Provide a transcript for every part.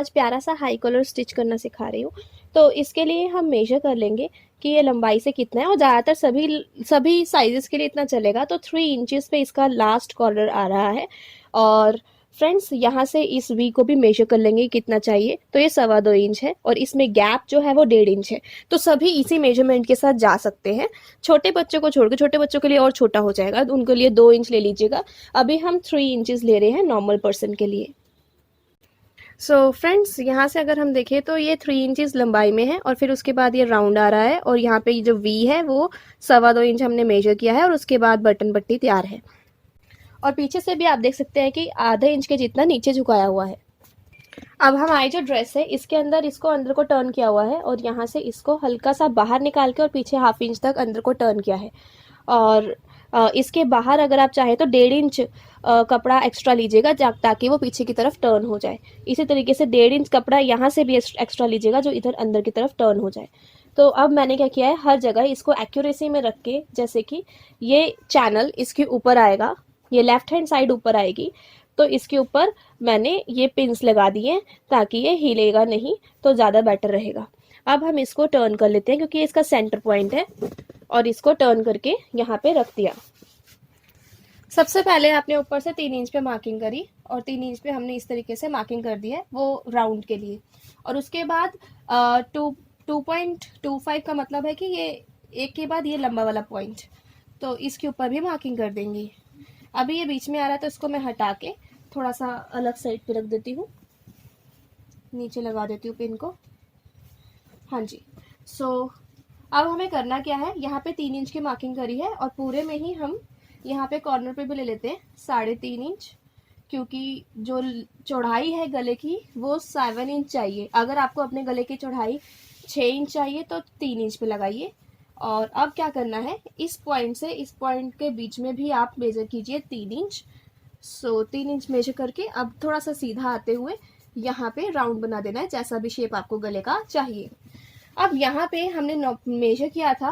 आज प्यारा सा हाई कॉलर स्टिच करना सिखा रही हूँ। तो इसके लिए हम मेजर कर लेंगे कि ये लंबाई से कितना है, और ज़्यादातर सभी सभी साइजेस के लिए इतना चलेगा। तो 3 इंचेस पे इसका लास्ट कॉलर आ रहा है। और फ्रेंड्स, यहाँ से इस वी को भी मेजर कर लेंगे कितना चाहिए। तो ये 2.25 इंच है और इसमें गैप जो है वो 1.5 इंच है। तो सभी इसी मेजरमेंट के साथ जा सकते हैं। छोटे बच्चों को छोड़कर, छोटे बच्चों के लिए और छोटा हो जाएगा, तो उनके लिए 2 इंच ले लीजिएगा। अभी हम 3 इंचेस ले रहे हैं नॉर्मल पर्सन के लिए। सो फ्रेंड्स, यहाँ से अगर हम देखें तो ये 3 इंचेस लंबाई में है, और फिर उसके बाद ये राउंड आ रहा है, और यहाँ पे जो वी है वो 2.25 इंच हमने मेजर किया है, और उसके बाद बटन पट्टी तैयार है। और पीछे से भी आप देख सकते हैं कि आधे इंच के जितना नीचे झुकाया हुआ है। अब हमारी जो ड्रेस है इसके अंदर, इसको अंदर को टर्न किया हुआ है, और यहाँ से इसको हल्का सा बाहर निकाल के और पीछे 1/2 इंच तक अंदर को टर्न किया है। और इसके बाहर अगर आप चाहें तो 1.5 इंच कपड़ा एक्स्ट्रा लीजिएगा, ताकि वो पीछे की तरफ टर्न हो जाए। इसी तरीके से 1.5 इंच कपड़ा यहाँ से भी एक्स्ट्रा लीजिएगा, जो इधर अंदर की तरफ टर्न हो जाए। तो अब मैंने क्या किया है, हर जगह इसको एक्यूरेसी में रख के, जैसे कि ये चैनल इसके ऊपर आएगा, ये लेफ्ट हैंड साइड ऊपर आएगी, तो इसके ऊपर मैंने ये पिंस लगा दिए ताकि ये हिलेगा नहीं, तो ज़्यादा बेटर रहेगा। अब हम इसको टर्न कर लेते हैं क्योंकि ये इसका सेंटर पॉइंट है, और इसको टर्न करके यहाँ पे रख दिया। सबसे पहले आपने ऊपर से 3 इंच पे मार्किंग करी, और 3 इंच पे हमने इस तरीके से मार्किंग कर दी है वो राउंड के लिए। और उसके बाद 2.25 का मतलब है कि ये एक के बाद ये लंबा वाला पॉइंट, तो इसके ऊपर भी मार्किंग कर देंगी। अभी ये बीच में आ रहा है तो इसको मैं हटा के थोड़ा सा अलग साइड पे रख देती हूँ, नीचे लगा देती हूँ पिन को। हाँ जी। अब हमें करना क्या है, यहाँ पे 3 इंच की मार्किंग करी है, और पूरे में ही हम यहाँ पे कॉर्नर पे भी ले लेते हैं 3.5 इंच, क्योंकि जो चौड़ाई है गले की वो 7 इंच चाहिए। अगर आपको अपने गले की चौड़ाई 6 इंच चाहिए तो 3 इंच पे लगाइए। और अब क्या करना है, इस पॉइंट से इस पॉइंट के बीच में भी आप मेजर कीजिए 3 इंच। 3 इंच मेजर करके अब थोड़ा सा सीधा आते हुए यहाँ पे राउंड बना देना है, जैसा भी शेप आपको गले का चाहिए। अब यहाँ पे हमने मेजर किया था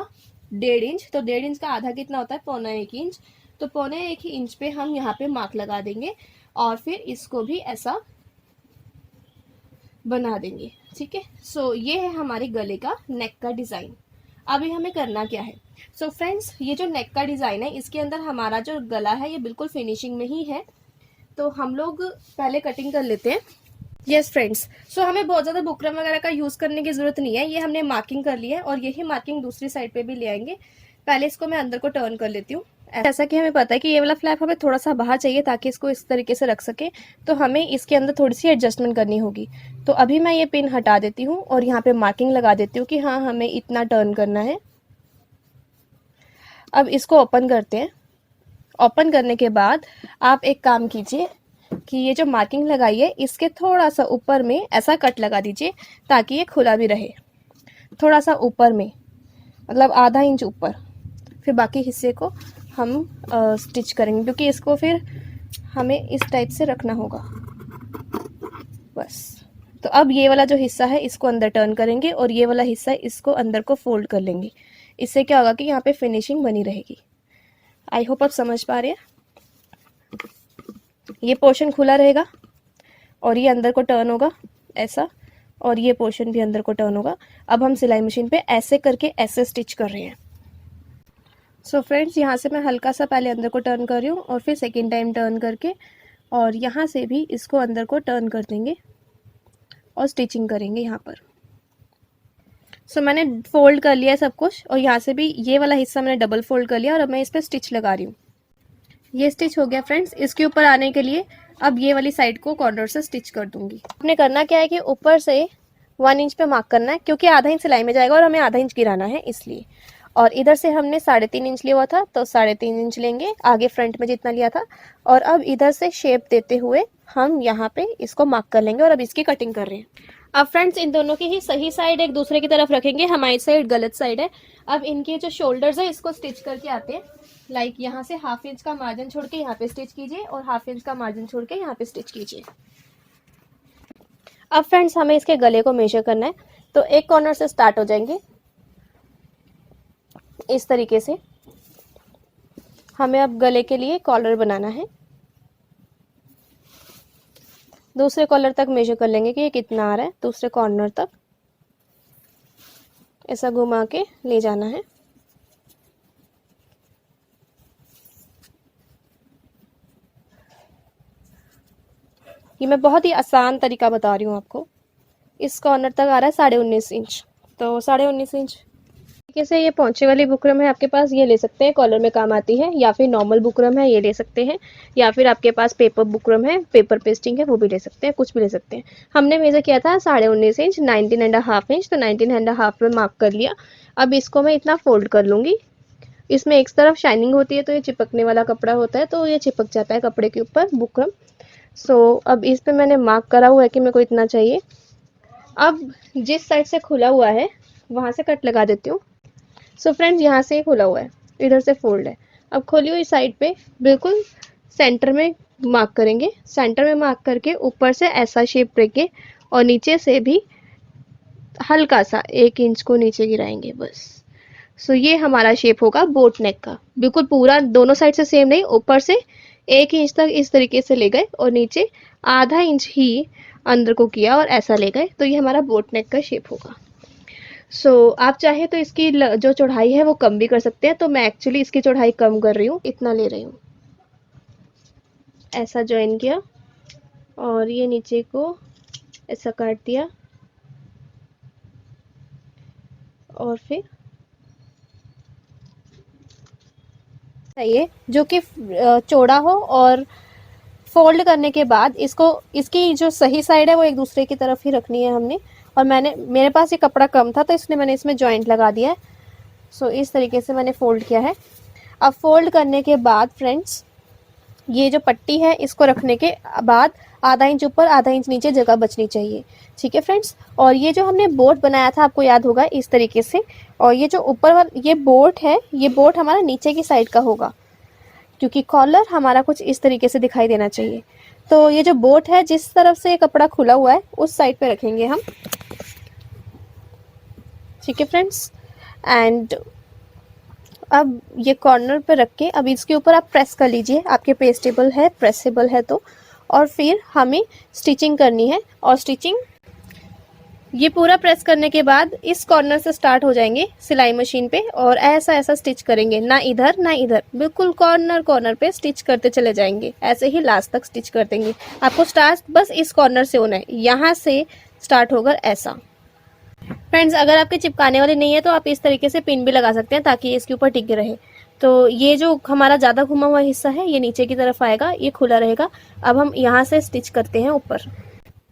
1.5 इंच, तो 1.5 इंच का आधा कितना होता है, 1.25 इंच। तो 1.25 इंच पे हम यहाँ पे मार्क लगा देंगे, और फिर इसको भी ऐसा बना देंगे। ठीक है। ये है हमारे गले का नेक का डिज़ाइन। अभी हमें करना क्या है। फ्रेंड्स, ये जो नेक का डिज़ाइन है इसके अंदर हमारा जो गला है ये बिल्कुल फिनिशिंग में ही है, तो हम लोग पहले कटिंग कर लेते हैं। यस फ्रेंड्स, हमें बहुत ज़्यादा बुकरम वगैरह का यूज़ करने की ज़रूरत नहीं है, ये हमने मार्किंग कर ली है, और यही मार्किंग दूसरी साइड पे भी ले आएंगे। पहले इसको मैं अंदर को टर्न कर लेती हूँ। ऐसा कि हमें पता है कि ये वाला फ्लैप हमें थोड़ा सा बाहर चाहिए ताकि इसको इस तरीके से रख सके, तो हमें इसके अंदर थोड़ी सी एडजस्टमेंट करनी होगी। तो अभी मैं ये पिन हटा देती हूँ और यहाँ पे मार्किंग लगा देती हूँ कि हाँ, हमें इतना टर्न करना है। अब इसको ओपन करते हैं। ओपन करने के बाद आप एक काम कीजिए कि ये जो मार्किंग लगाई है इसके थोड़ा सा ऊपर में ऐसा कट लगा दीजिए ताकि ये खुला भी रहे। थोड़ा सा ऊपर में, मतलब आधा इंच ऊपर। फिर बाकी हिस्से को हम स्टिच करेंगे, क्योंकि इसको फिर हमें इस टाइप से रखना होगा। बस। तो अब ये वाला जो हिस्सा है इसको अंदर टर्न करेंगे, और ये वाला हिस्सा इसको अंदर को फोल्ड कर लेंगे। इससे क्या होगा कि यहाँ पे फिनिशिंग बनी रहेगी। आई होप आप समझ पा रहे हैं। ये पोर्शन खुला रहेगा, और ये अंदर को टर्न होगा ऐसा, और ये पोर्शन भी अंदर को टर्न होगा। अब हम सिलाई मशीन पे ऐसे करके ऐसे स्टिच कर रहे हैं। फ्रेंड्स, यहाँ से मैं हल्का सा पहले अंदर को टर्न कर रही हूँ, और फिर सेकेंड टाइम टर्न करके, और यहाँ से भी इसको अंदर को टर्न कर देंगे और स्टिचिंग करेंगे यहाँ पर। मैंने फोल्ड कर लिया है सब कुछ, और यहाँ से भी ये वाला हिस्सा मैंने डबल फोल्ड कर लिया, और अब मैं इस पर स्टिच लगा रही हूँ। ये स्टिच हो गया फ्रेंड्स। इसके ऊपर आने के लिए अब ये वाली साइड को कॉर्नर से स्टिच कर दूंगी। आपने करना क्या है कि ऊपर से 1 इंच पे मार्क करना है, क्योंकि आधा इंच सिलाई में जाएगा और हमें आधा इंच गिराना है इसलिए। और इधर से हमने 3.5 इंच लिया हुआ था, तो 3.5 इंच लेंगे आगे फ्रंट में जितना लिया था। और अब इधर से शेप देते हुए हम यहाँ पे इसको मार्क कर लेंगे, और अब इसकी कटिंग कर रहे हैं। अब फ्रेंड्स, इन दोनों की ही सही साइड एक दूसरे की तरफ रखेंगे, हमारी साइड गलत साइड है। अब इनके जो शोल्डर्स है इसको स्टिच करके आते हैं। लाइक यहाँ से 1/2 इंच का मार्जिन छोड़ के यहाँ पे स्टिच कीजिए, और 1/2 इंच का मार्जिन छोड़ के यहाँ पे स्टिच कीजिए। अब फ्रेंड्स, हमें इसके गले को मेजर करना है, तो एक कॉर्नर से स्टार्ट हो जाएंगे इस तरीके से। हमें अब गले के लिए कॉलर बनाना है। दूसरे कॉलर तक मेजर कर लेंगे कि ये कितना आ रहा है, दूसरे कॉर्नर तक ऐसा घुमा के ले जाना है। ये मैं बहुत ही आसान तरीका बता रही हूँ आपको। इस कॉर्नर तक आ रहा है 19.5 इंच, तो 19.5 इंच तरीके से ये पोंचे वाली बुकरम है आपके पास, ये ले सकते हैं, कॉलर में काम आती है, या फिर नॉर्मल बुकरम है ये ले सकते हैं, या फिर आपके पास पेपर बुकरम है, पेपर पेस्टिंग है, वो भी ले सकते हैं, कुछ भी ले सकते हैं। हमने मेजर किया था 19.5 इंच, 19.5 इंच, तो 19.5 में मार्क कर लिया। अब इसको मैं इतना फोल्ड कर लूँगी। इसमें एक तरफ शाइनिंग होती है तो ये चिपकने वाला कपड़ा होता है, तो ये चिपक जाता है कपड़े के ऊपर बुकरम। अब इस पे मैंने मार्क करा हुआ है कि मेरे को इतना चाहिए। अब जिस साइड से खुला हुआ है वहां से कट लगा देती हूँ। फ्रेंड्स, यहाँ से खुला हुआ है, इधर से फोल्ड है। अब खोली हुई साइड पे बिल्कुल सेंटर में मार्क करेंगे। सेंटर में मार्क करके ऊपर से ऐसा शेप देंगे और नीचे से भी हल्का सा 1 इंच को नीचे गिराएंगे बस। ये हमारा शेप होगा बोट नेक का। बिल्कुल पूरा दोनों साइड से सेम नहीं, ऊपर से 1 इंच तक इस तरीके से ले गए और नीचे ½ इंच ही अंदर को किया और ऐसा ले गए, तो ये हमारा बोट नेक का शेप होगा। आप चाहे तो इसकी जो चौड़ाई है वो कम भी कर सकते हैं, तो मैं एक्चुअली इसकी चौड़ाई कम कर रही हूँ, इतना ले रही हूँ। ऐसा ज्वाइन किया और ये नीचे को ऐसा काट दिया और फिर चाहिए जो कि चौड़ा हो, और फोल्ड करने के बाद इसकी जो सही साइड है वो एक दूसरे की तरफ ही रखनी है हमने। और मेरे पास ये कपड़ा कम था तो इसलिए मैंने इसमें जॉइंट लगा दिया है। इस तरीके से मैंने फोल्ड किया है। अब फोल्ड करने के बाद फ्रेंड्स, ये जो पट्टी है इसको रखने के बाद ½ इंच ऊपर ½ इंच नीचे जगह बचनी चाहिए। ठीक है फ्रेंड्स, और ये जो हमने बोट बनाया था आपको याद होगा इस तरीके से, और ये जो ऊपर वाला ये बोट है, ये बोट हमारा नीचे की साइड का होगा, क्योंकि कॉलर हमारा कुछ इस तरीके से दिखाई देना चाहिए। तो ये जो बोट है जिस तरफ से कपड़ा खुला हुआ है उस साइड पे रखेंगे हम। ठीक है फ्रेंड्स, एंड अब ये कॉर्नर पे रख के अब इसके ऊपर आप प्रेस कर लीजिए, आपके पेस्टेबल है, प्रेसेबल है तो। और फिर हमें स्टिचिंग करनी है, और स्टिचिंग ये पूरा प्रेस करने के बाद इस कॉर्नर से स्टार्ट हो जाएंगे सिलाई मशीन पे, और ऐसा ऐसा स्टिच करेंगे, ना इधर ना इधर, बिल्कुल कॉर्नर कॉर्नर पे स्टिच करते चले जाएंगे, ऐसे ही लास्ट तक स्टिच कर देंगे। आपको स्टार्ट बस इस कॉर्नर से होना है, यहाँ से स्टार्ट होकर ऐसा। फ्रेंड्स, अगर आपके चिपकाने वाले नहीं है तो आप इस तरीके से पिन भी लगा सकते हैं ताकि इसके ऊपर टिके रहे। तो ये जो हमारा ज़्यादा घुमा हुआ हिस्सा है ये नीचे की तरफ आएगा, ये खुला रहेगा। अब हम यहाँ से स्टिच करते हैं ऊपर।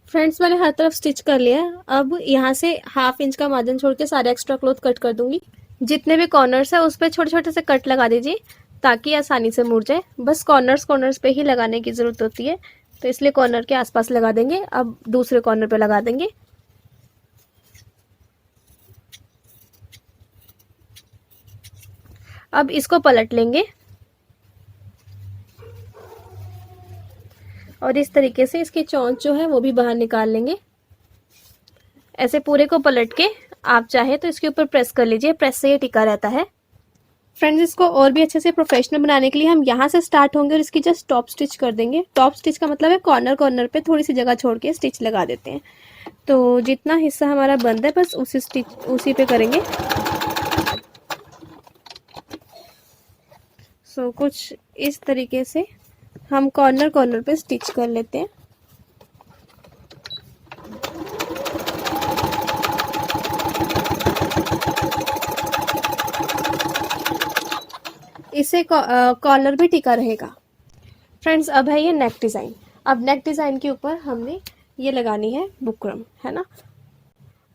फ्रेंड्स, मैंने हर तरफ स्टिच कर लिया है। अब यहाँ से ½ इंच का मार्जिन छोड़ के सारे एक्स्ट्रा क्लॉथ कट कर दूंगी। जितने भी कॉर्नर्स है उस पर छोटे छोटे से कट लगा दीजिए ताकि आसानी से मुड़ जाए। बस कॉर्नर्स पे ही लगाने की ज़रूरत होती है, तो इसलिए कॉर्नर के आसपास लगा देंगे। अब दूसरे कॉर्नर पे लगा देंगे। अब इसको पलट लेंगे और इस तरीके से इसकी चोंच जो है वो भी बाहर निकाल लेंगे। ऐसे पूरे को पलट के आप चाहे तो इसके ऊपर प्रेस कर लीजिए, प्रेस से ये टिका रहता है। फ्रेंड्स, इसको और भी अच्छे से प्रोफेशनल बनाने के लिए हम यहाँ से स्टार्ट होंगे और इसकी जस्ट टॉप स्टिच कर देंगे। टॉप स्टिच का मतलब है कॉर्नर कॉर्नर पे थोड़ी सी जगह छोड़ के स्टिच लगा देते हैं। तो जितना हिस्सा हमारा बंद है बस उसी पे करेंगे। कुछ इस तरीके से हम कॉर्नर कॉर्नर पे स्टिच कर लेते हैं। इससे कॉलर भी टिका रहेगा। फ्रेंड्स, अब है ये नेक डिज़ाइन। अब नेक डिज़ाइन के ऊपर हमने ये लगानी है बुकरम, है ना।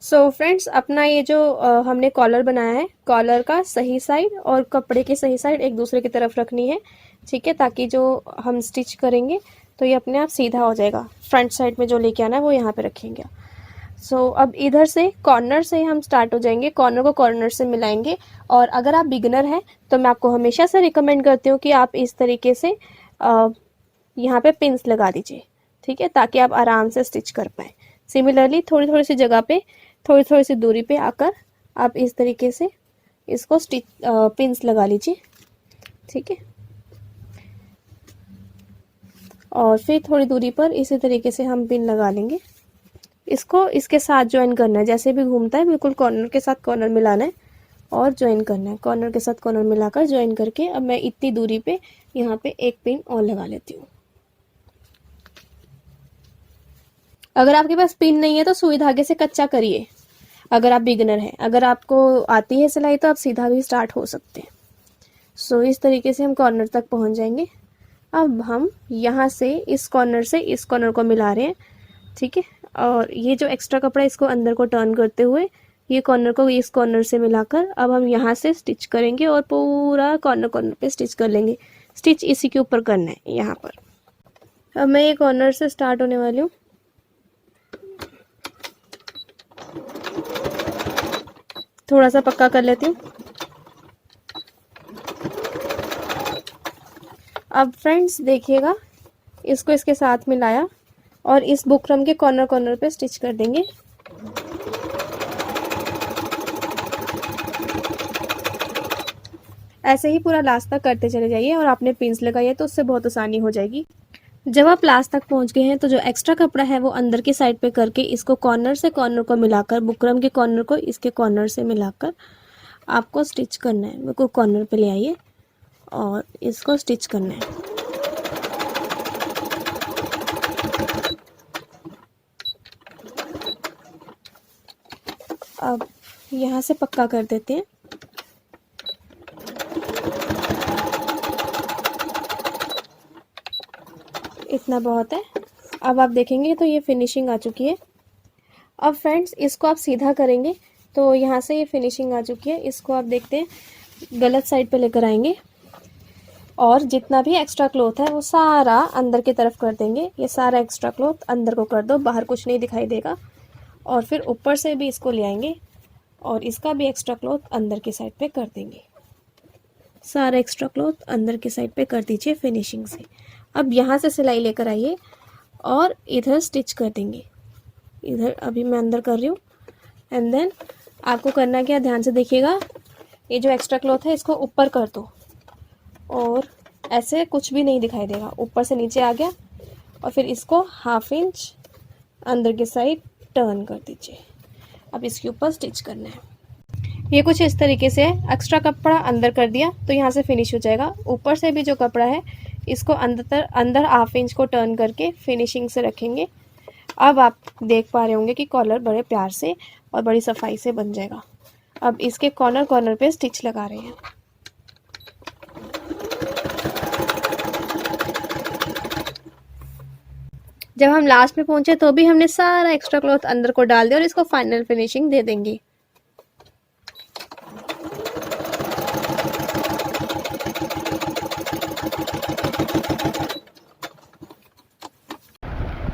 फ्रेंड्स, अपना ये जो हमने कॉलर बनाया है, कॉलर का सही साइड और कपड़े की सही साइड एक दूसरे की तरफ रखनी है। ठीक है, ताकि जो हम स्टिच करेंगे तो ये अपने आप सीधा हो जाएगा। फ्रंट साइड में जो लेके आना है वो यहाँ पे रखेंगे। अब इधर से कॉर्नर से हम स्टार्ट हो जाएंगे, कॉर्नर को कॉर्नर से मिलाएंगे। और अगर आप बिगिनर हैं तो मैं आपको हमेशा से रिकमेंड करती हूँ कि आप इस तरीके से यहाँ पे पिंस लगा दीजिए। ठीक है, ताकि आप आराम से स्टिच कर पाए। सिमिलरली थोड़ी थोड़ी सी जगह पे, थोड़ी थोड़ी सी दूरी पे आकर आप इस तरीके से इसको पिंस लगा लीजिए। ठीक है, और फिर थोड़ी दूरी पर इसी तरीके से हम पिन लगा लेंगे। इसको इसके साथ ज्वाइन करना है, जैसे भी घूमता है बिल्कुल कॉर्नर के साथ कॉर्नर मिलाना है और ज्वाइन करना है। कॉर्नर के साथ कॉर्नर मिलाकर ज्वाइन करके अब मैं इतनी दूरी पे यहाँ पे एक पिन और लगा लेती हूँ। अगर आपके पास पिन नहीं है तो सुई धागे से कच्चा करिए, अगर आप बिगिनर हैं। अगर आपको आती है सिलाई तो आप सीधा भी स्टार्ट हो सकते हैं। सो इस तरीके से हम कॉर्नर तक पहुंच जाएंगे। अब हम यहाँ से इस कॉर्नर को मिला रहे हैं, ठीक है। और ये जो एक्स्ट्रा कपड़ा इसको अंदर को टर्न करते हुए ये कॉर्नर को इस कॉर्नर से मिलाकर अब हम यहाँ से स्टिच करेंगे और पूरा कॉर्नर पे स्टिच कर लेंगे। स्टिच इसी के ऊपर करना है यहाँ पर। अब मैं ये कॉर्नर से स्टार्ट होने वाली हूँ। थोड़ा सा पक्का कर लेती हूँ। अब फ्रेंड्स देखिएगा, इसको इसके साथ मिलाया और इस बुकरम के कॉर्नर पे स्टिच कर देंगे। ऐसे ही पूरा लास्ट तक करते चले जाइए और आपने पिन्स लगाई है तो उससे बहुत आसानी हो जाएगी। जब आप लास्ट तक पहुंच गए हैं तो जो एक्स्ट्रा कपड़ा है वो अंदर की साइड पे करके इसको कॉर्नर से कॉर्नर को मिलाकर, बुकरम के कॉर्नर को इसके कॉर्नर से मिलाकर आपको स्टिच करना है। बिल्कुल कॉर्नर पे ले आइए और इसको स्टिच करना है। अब यहाँ से पक्का कर देते हैं। इतना बहुत है। अब आप देखेंगे तो ये फिनिशिंग आ चुकी है। अब फ्रेंड्स इसको आप सीधा करेंगे तो यहाँ से ये फिनिशिंग आ चुकी है। इसको आप देखते हैं गलत साइड पे लेकर आएंगे और जितना भी एक्स्ट्रा क्लॉथ है वो सारा अंदर की तरफ कर देंगे। ये सारा एक्स्ट्रा क्लॉथ अंदर को कर दो, बाहर कुछ नहीं दिखाई देगा। और फिर ऊपर से भी इसको ले आएंगे और इसका भी एक्स्ट्रा क्लॉथ अंदर की साइड पे कर देंगे। सारा एक्स्ट्रा क्लॉथ अंदर की साइड पे कर दीजिए फिनिशिंग से। अब यहाँ से सिलाई लेकर आइए और इधर स्टिच कर देंगे। इधर अभी मैं अंदर कर रही हूँ। एंड देन आपको करना क्या, ध्यान से देखिएगा, ये जो एक्स्ट्रा क्लॉथ है इसको ऊपर कर दो और ऐसे कुछ भी नहीं दिखाई देगा। ऊपर से नीचे आ गया और फिर इसको 1/2 इंच अंदर की साइड टर्न कर दीजिए। अब इसके ऊपर स्टिच करना है। ये कुछ इस तरीके से एक्स्ट्रा कपड़ा अंदर कर दिया तो यहाँ से फिनिश हो जाएगा। ऊपर से भी जो कपड़ा है इसको अंदर 1/2 इंच को टर्न करके फिनिशिंग से रखेंगे। अब आप देख पा रहे होंगे कि कॉलर बड़े प्यार से और बड़ी सफाई से बन जाएगा। अब इसके कॉर्नर पे स्टिच लगा रहे हैं। जब हम लास्ट में पहुंचे तो भी हमने सारा एक्स्ट्रा क्लॉथ अंदर को डाल दिया और इसको फाइनल फिनिशिंग दे देंगे।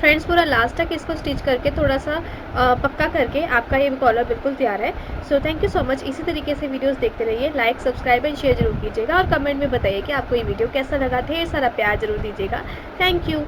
फ्रेंड्स पूरा लास्ट तक इसको स्टिच करके थोड़ा सा पक्का करके आपका ये कॉलर बिल्कुल तैयार है। So thank you so much. इसी तरीके से वीडियोस देखते रहिए। लाइक, सब्सक्राइब एंड शेयर जरूर कीजिएगा और कमेंट में बताइए कि आपको ये वीडियो कैसा लगा। ढेर सारा प्यार जरूर दीजिएगा। Thank you.